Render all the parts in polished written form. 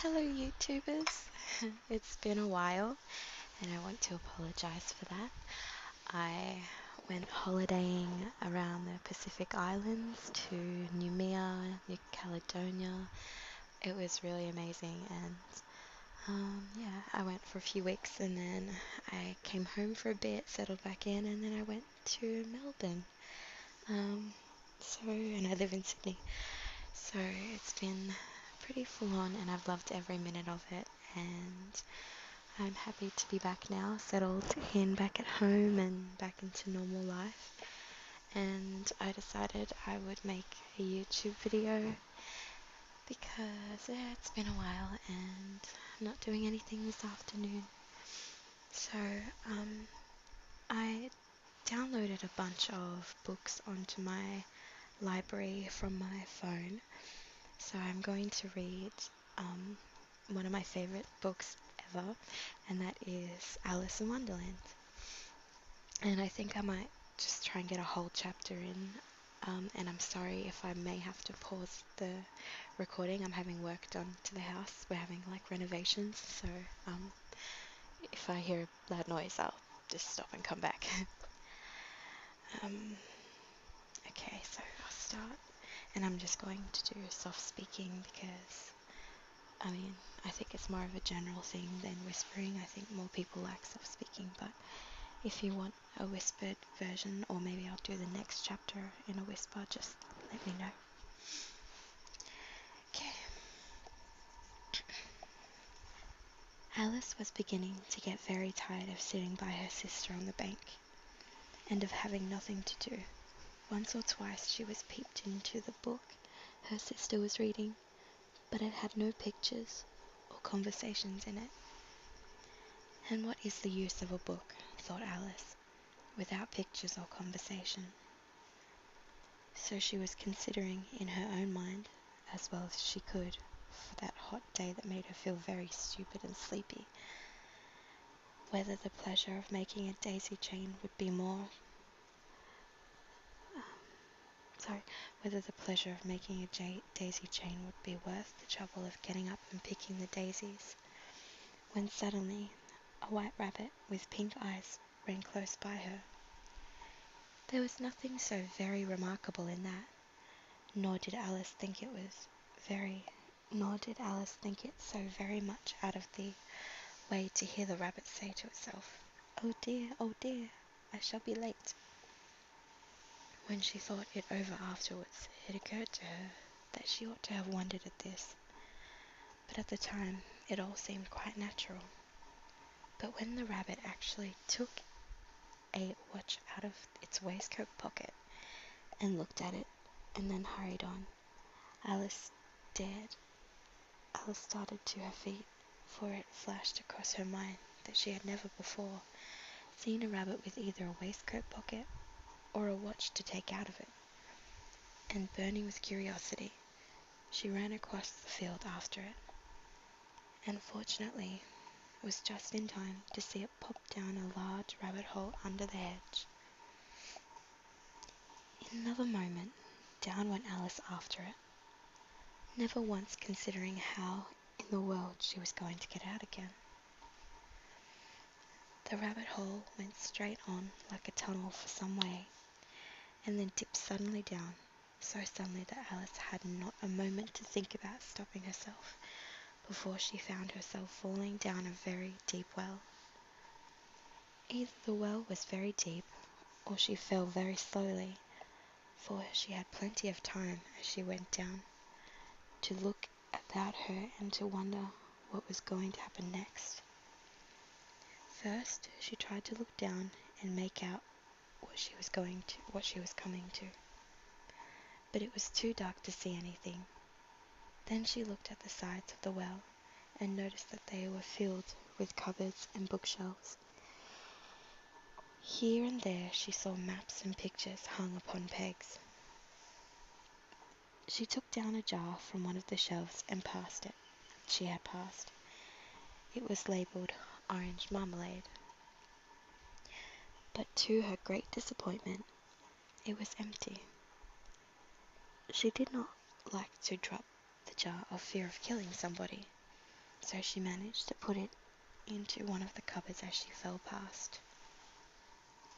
Hello YouTubers, it's been a while and I want to apologize for that. I went holidaying around the Pacific Islands to Noumea, New Caledonia. It was really amazing and yeah, I went for a few weeks and then I came home for a bit, settled back in, and then I went to Melbourne. Um, and I live in Sydney. So it's been pretty full on and I've loved every minute of it, and I'm happy to be back now, settled in back at home and back into normal life. And I decided I would make a YouTube video because it's been a while and I'm not doing anything this afternoon. So I downloaded a bunch of books onto my library from my phone. So I'm going to read one of my favorite books ever, and that is Alice in Wonderland. And I think I might just try and get a whole chapter in. And I'm sorry if I may have to pause the recording. I'm having work done to the house. We're having like renovations, so if I hear a loud noise, I'll just stop and come back. um, okay, so I'll start, and I'm just going to do soft speaking because I think it's more of a general thing than whispering. I think more people like soft speaking, but if you want a whispered version, or maybe I'll do the next chapter in a whisper, just let me know. Okay. Alice was beginning to get very tired of sitting by her sister on the bank, and of having nothing to do. Once or twice she was peeped into the book her sister was reading, but it had no pictures or conversations in it. And what is the use of a book, thought Alice, without pictures or conversation? So she was considering in her own mind, as well as she could, for that hot day that made her feel very stupid and sleepy, whether the pleasure of making a daisy chain would be whether the pleasure of making a daisy chain would be worth the trouble of getting up and picking the daisies, when suddenly a white rabbit with pink eyes ran close by her. There was nothing so very remarkable in that, nor did Alice think it so very much out of the way to hear the rabbit say to itself, oh dear, I shall be late." When she thought it over afterwards, it occurred to her that she ought to have wondered at this, but at the time it all seemed quite natural. But when the rabbit actually took a watch out of its waistcoat pocket and looked at it and then hurried on, Alice started to her feet, for it flashed across her mind that she had never before seen a rabbit with either a waistcoat pocket or a watch to take out of it, and burning with curiosity, she ran across the field after it, and fortunately was just in time to see it pop down a large rabbit hole under the hedge. In another moment, down went Alice after it, never once considering how in the world she was going to get out again. The rabbit hole went straight on like a tunnel for some way, and then dipped suddenly down, so suddenly that Alice had not a moment to think about stopping herself before she found herself falling down a very deep well. Either the well was very deep, or she fell very slowly, for she had plenty of time as she went down to look about her and to wonder what was going to happen next. First, she tried to look down and make out what she was coming to, but it was too dark to see anything. Then she looked at the sides of the well and noticed that they were filled with cupboards and bookshelves. Here and there she saw maps and pictures hung upon pegs. She took down a jar from one of the shelves and passed it. She had passed. It was labelled orange marmalade. But to her great disappointment, it was empty. She did not like to drop the jar of fear of killing somebody, so she managed to put it into one of the cupboards as she fell past.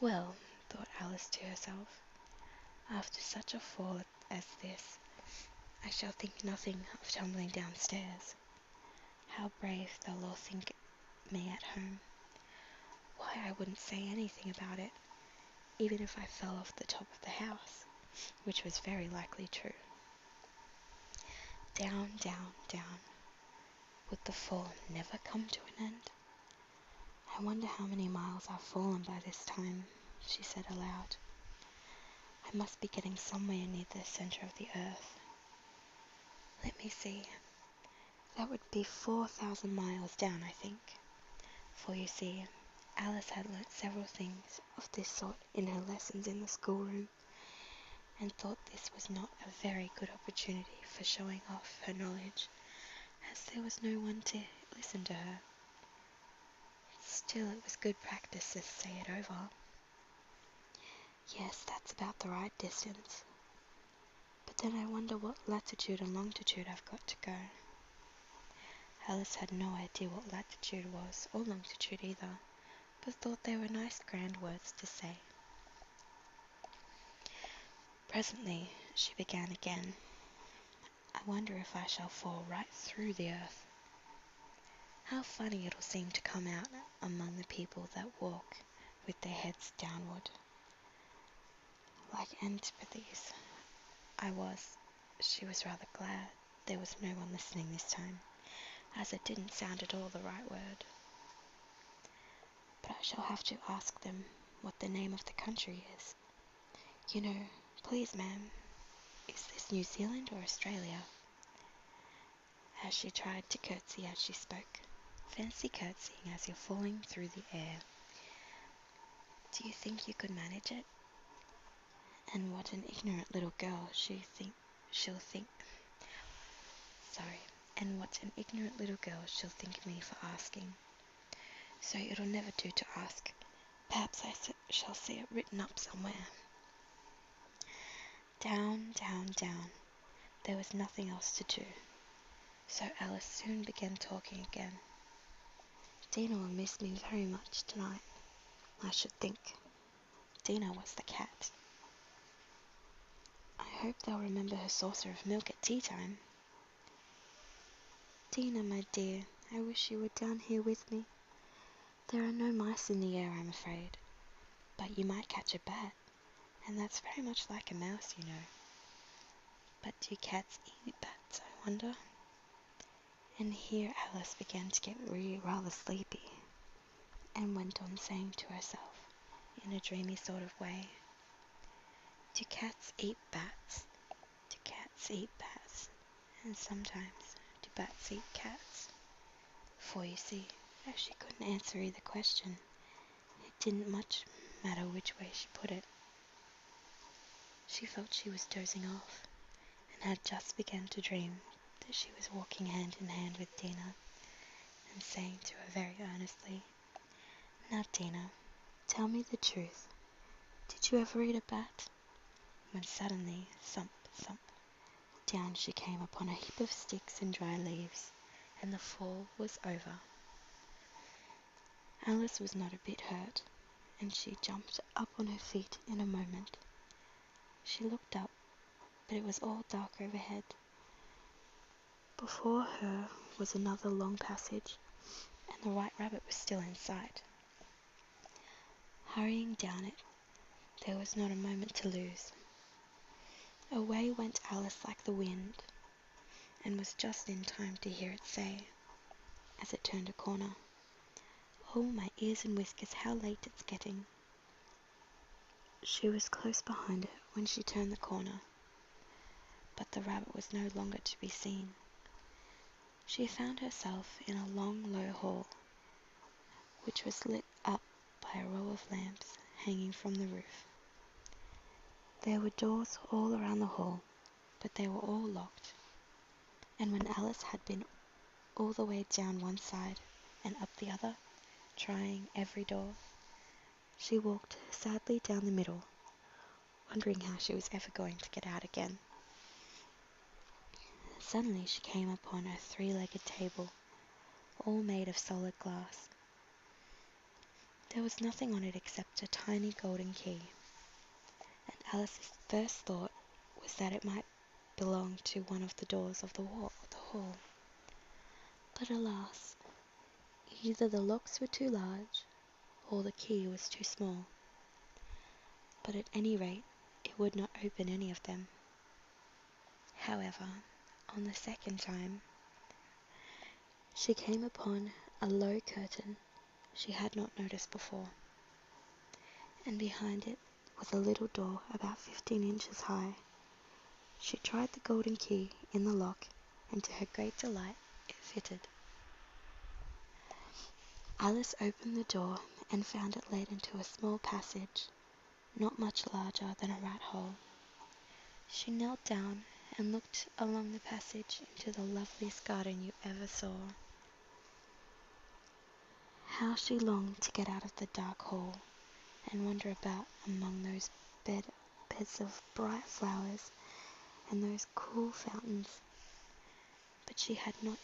Well, thought Alice to herself, after such a fall as this, I shall think nothing of tumbling downstairs. How brave they'll all think me at home. Why, I wouldn't say anything about it, even if I fell off the top of the house, which was very likely true. Down, down, down. Would the fall never come to an end? I wonder how many miles I've fallen by this time, she said aloud. I must be getting somewhere near the center of the earth. Let me see. That would be 4,000 miles down, I think. For you see, Alice had learnt several things of this sort in her lessons in the schoolroom, and thought this was not a very good opportunity for showing off her knowledge, as there was no one to listen to her. Still, it was good practice to say it over. Yes, that's about the right distance. But then I wonder what latitude and longitude I've got to go. Alice had no idea what latitude was, or longitude either, but thought they were nice grand words to say. Presently she began again. I wonder if I shall fall right through the earth. How funny it'll seem to come out among the people that walk with their heads downward. Like antipathies. She was rather glad there was no one listening this time, as it didn't sound at all the right word. But I shall have to ask them what the name of the country is. You know, please ma'am, is this New Zealand or Australia? As she tried to curtsy as she spoke. Fancy curtsying as you're falling through the air. Do you think you could manage it? And what an ignorant little girl and what an ignorant little girl she'll think of me for asking. So it'll never do to ask. Perhaps I shall see it written up somewhere. Down, down, down. There was nothing else to do. So Alice soon began talking again. Dina will miss me very much tonight, I should think. Dina was the cat. I hope they'll remember her saucer of milk at tea time. Dina, my dear, I wish you were down here with me. There are no mice in the air, I'm afraid, but you might catch a bat, and that's very much like a mouse, you know. But do cats eat bats, I wonder? And here Alice began to get rather sleepy, and went on saying to herself, in a dreamy sort of way, do cats eat bats? Do cats eat bats? And sometimes do bats eat cats? For you see, as she couldn't answer either question, it didn't much matter which way she put it. She felt she was dozing off, and had just begun to dream that she was walking hand in hand with Dina, and saying to her very earnestly, Now Dina, tell me the truth. Did you ever eat a bat? When suddenly, thump, thump, down she came upon a heap of sticks and dry leaves, and the fall was over. Alice was not a bit hurt, and she jumped up on her feet in a moment. She looked up, but it was all dark overhead. Before her was another long passage, and the White Rabbit was still in sight. Hurrying down it, there was not a moment to lose. Away went Alice like the wind, and was just in time to hear it say, as it turned a corner, Oh, my ears and whiskers, how late it's getting. She was close behind it when she turned the corner, but the rabbit was no longer to be seen. She found herself in a long, low hall, which was lit up by a row of lamps hanging from the roof. There were doors all around the hall, but they were all locked, and when Alice had been all the way down one side and up the other, trying every door, she walked sadly down the middle, wondering how she was ever going to get out again. Suddenly she came upon a three-legged table, all made of solid glass. There was nothing on it except a tiny golden key, and Alice's first thought was that it might belong to one of the doors of the hall. But alas, either the locks were too large, or the key was too small. But at any rate, it would not open any of them. However, on the second time, she came upon a low curtain she had not noticed before, and behind it was a little door about 15 inches high. She tried the golden key in the lock, and to her great delight, it fitted. Alice opened the door and found it led into a small passage, not much larger than a rat hole. She knelt down and looked along the passage into the loveliest garden you ever saw. How she longed to get out of the dark hall and wander about among those beds of bright flowers and those cool fountains. But she had not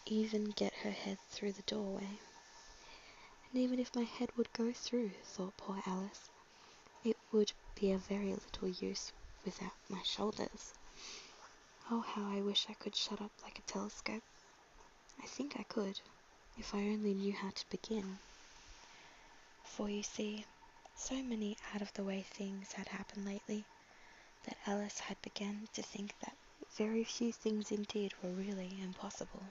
even get her head through the doorway. And even if my head would go through, thought poor Alice, it would be of very little use without my shoulders. Oh, how I wish I could shut up like a telescope. I think I could, if I only knew how to begin. For you see, so many out-of-the-way things had happened lately, that Alice had begun to think that very few things indeed were really impossible.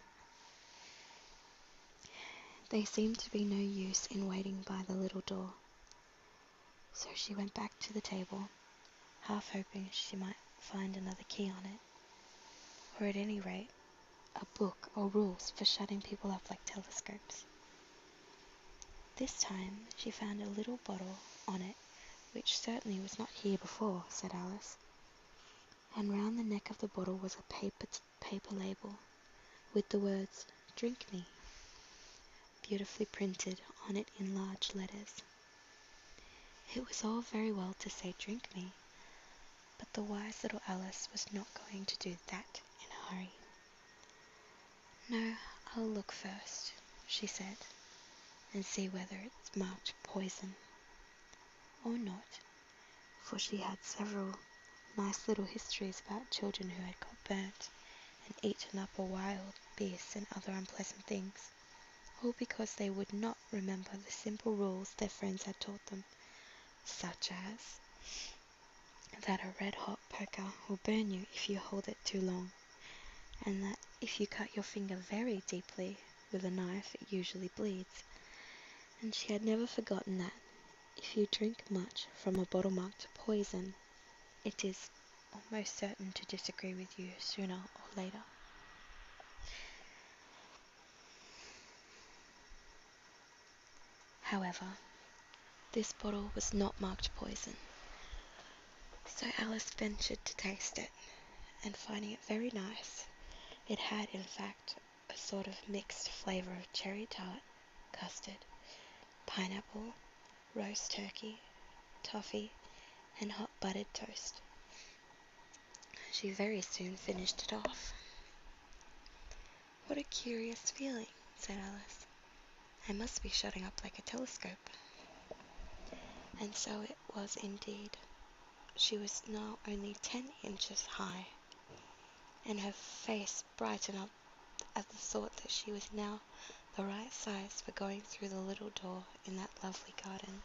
There seemed to be no use in waiting by the little door, so she went back to the table, half hoping she might find another key on it, or at any rate, a book or rules for shutting people up like telescopes. This time she found a little bottle on it, which certainly was not here before, said Alice, and round the neck of the bottle was a paper label, with the words, "Drink me," beautifully printed on it in large letters. It was all very well to say "drink me," but the wise little Alice was not going to do that in a hurry. "No, I'll look first," she said, "and see whether it's marked poison or not," for she had several nice little histories about children who had got burnt and eaten up by wild beasts and other unpleasant things, all because they would not remember the simple rules their friends had taught them, such as that a red-hot poker will burn you if you hold it too long, and that if you cut your finger very deeply with a knife it usually bleeds, and she had never forgotten that if you drink much from a bottle marked poison, it is almost certain to disagree with you sooner or later. However, this bottle was not marked poison, so Alice ventured to taste it, and finding it very nice, it had in fact a sort of mixed flavour of cherry tart, custard, pineapple, roast turkey, toffee, and hot buttered toast. She very soon finished it off. "What a curious feeling," said Alice. "I must be shutting up like a telescope." And so it was indeed. She was now only 10 inches high, and her face brightened up at the thought that she was now the right size for going through the little door in that lovely garden.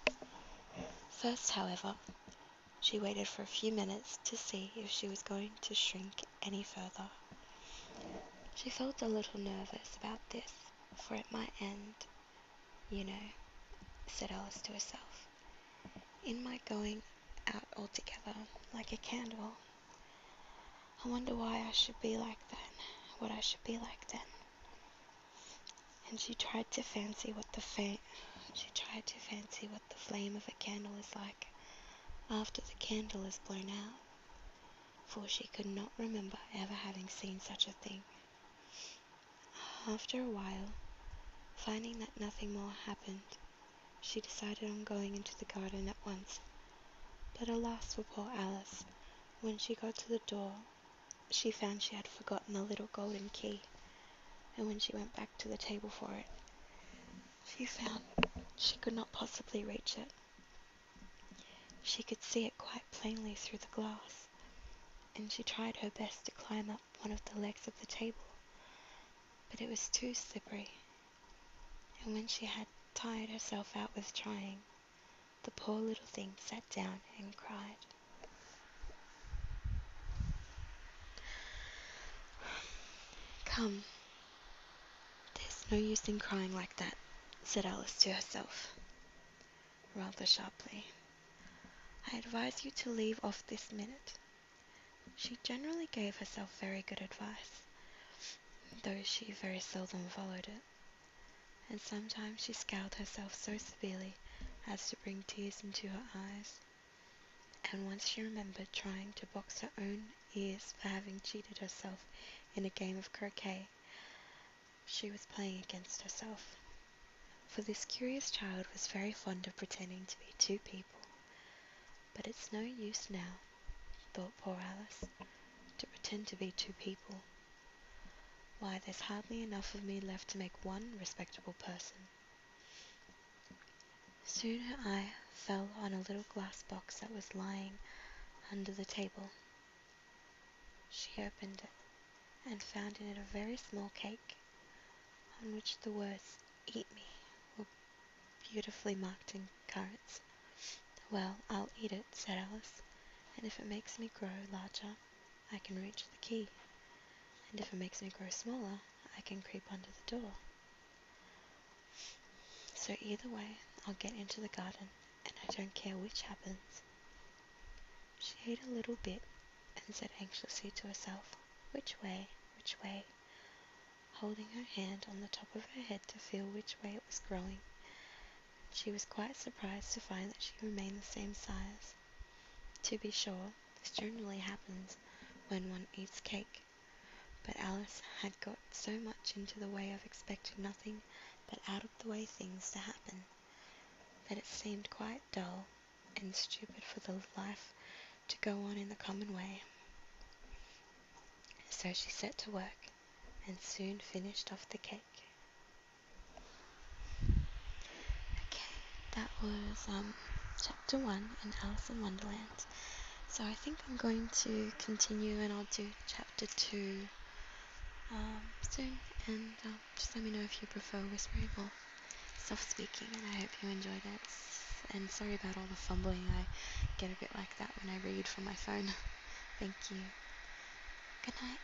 First, however, she waited for a few minutes to see if she was going to shrink any further. She felt a little nervous about this, for it might end, you know, said Alice to herself, in my going out altogether like a candle. I wonder why I should be like that, what I should be like then. And she tried to fancy what the flame of a candle is like after the candle is blown out, for she could not remember ever having seen such a thing. After a while, finding that nothing more happened, she decided on going into the garden at once. But alas for poor Alice, when she got to the door, she found she had forgotten the little golden key, and when she went back to the table for it, she found she could not possibly reach it. She could see it quite plainly through the glass, and she tried her best to climb up one of the legs of the table, but it was too slippery, and when she had tired herself out with trying, the poor little thing sat down and cried. "Come, there's no use in crying like that," said Alice to herself, rather sharply. "I advise you to leave off this minute." She generally gave herself very good advice, though she very seldom followed it, and sometimes she scowled herself so severely as to bring tears into her eyes, and once she remembered trying to box her own ears for having cheated herself in a game of croquet. She was playing against herself, for this curious child was very fond of pretending to be two people. But it's no use now, thought poor Alice, to pretend to be two people. Why, there's hardly enough of me left to make one respectable person. Soon her eye fell on a little glass box that was lying under the table. She opened it and found in it a very small cake, on which the words "Eat me" were beautifully marked in currants. "Well, I'll eat it," said Alice, "and if it makes me grow larger, I can reach the key, and if it makes me grow smaller, I can creep under the door. So either way, I'll get into the garden, and I don't care which happens." She ate a little bit, and said anxiously to herself, "Which way, which way?" holding her hand on the top of her head to feel which way it was growing. She was quite surprised to find that she remained the same size. To be sure, this generally happens when one eats cake, but Alice had got so much into the way of expecting nothing but out-of-the-way things to happen, that it seemed quite dull and stupid for the life to go on in the common way. So she set to work, and soon finished off the cake. Okay, that was chapter 1 in Alice in Wonderland. So I think I'm going to continue, and I'll do chapter 2 soon, and just let me know if you prefer whispering or soft speaking, and I hope you enjoyed it. And sorry about all the fumbling, I get a bit like that when I read from my phone. Thank you. Good night.